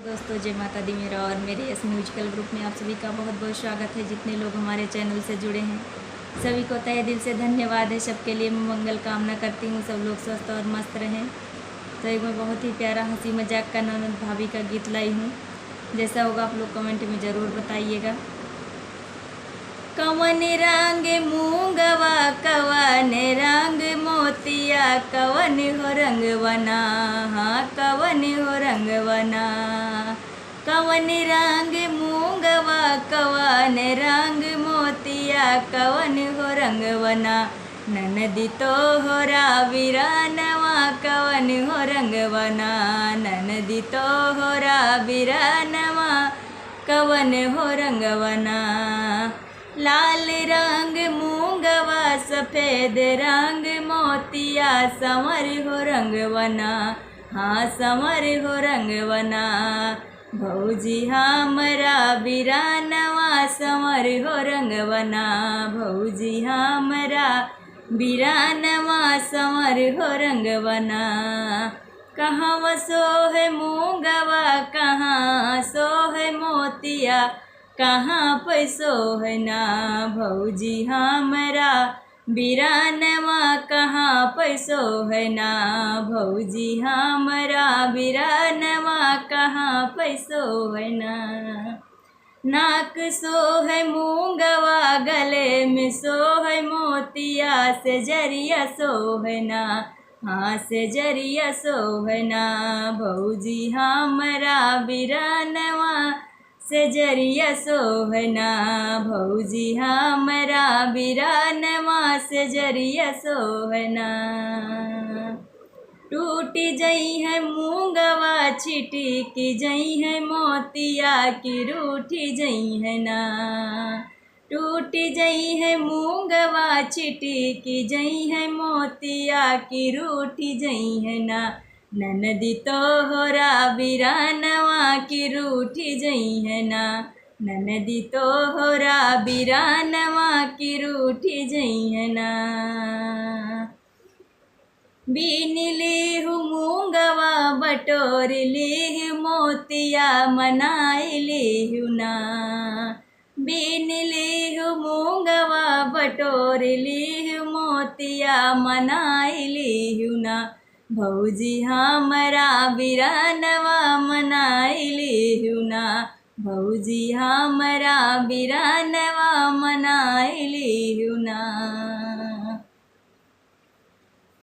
दोस्तों जय माता दी। मेरा और मेरे इस म्यूजिकल ग्रुप में आप सभी का बहुत बहुत स्वागत है। जितने लोग हमारे चैनल से जुड़े हैं सभी को तहे दिल से धन्यवाद है। सबके लिए मैं मंगल कामना करती हूँ, सब लोग स्वस्थ और मस्त रहें। तो एक मैं बहुत ही प्यारा हंसी मजाक का ननद भाभी का गीत लाई हूँ। जैसा होगा आप लोग कमेंट में ज़रूर बताइएगा। कवन रंग मूंगवा कवन रंग मोतिया, कवन हो रंगवना, हाँ कवन हो रंगवना। कवन रंग मूंगवा कवन रंग मोतिया, कवन हो रंगवना। ननदी तोहरा वीरानवा, कवन हो रंगवना। ननदी तोहरा वीरानवा, कवन हो रंगवना। लाल रंग मूंगवा सफ़ेद रंग मोतिया, संवर हो रंगवना, हाँ संवर हो रंगवना। भौजी हमरा वीरानवा, संवर हो रंगवना। भौजी हमरा वीरानवा, संवर हो रंगवना। कहाँ सोहे मूंगवा कहाँ सोहे मोतिया, कहाँ पैसो है ना। भौजी हमरा वीरानवा, कहाँ पैसो है ना। भौजी हमरा वीरानवा, कहाँ पैसो है ना। नाक सोहे मूंगवा गले में सोहे मोतिया, से जरिया सोहे ना, हाँ से जरिया सोहे ना। भौजी हमरा वीरानवा, से जरिया सोहना। भौजी हमरा वीरानवा, से जरिया सोहना। टूटी जई है मूंगवा छिटी की जई है मोतिया, की रूठी जई है ना। टूटी जई है मूंगवा छिटी की जई है मोतिया, की रूठी जई है ना। ननदी तोहरा वीरानवा, की रूठी जई है ना। ननदी तोहरा वीरानवा, की रूठी जई है ना। बीन लीहु मूंगवा बटोर लीहु मोतिया, मनाई लीहु ना। बीन लीहु मूंगवा बटोर लीहु मोतिया, मनाई लीहु ना। भौजी हमरा वीरानवा, मनाई लीहु ना। भौजी हमरा वीरानवा, मनाई लीहु ना।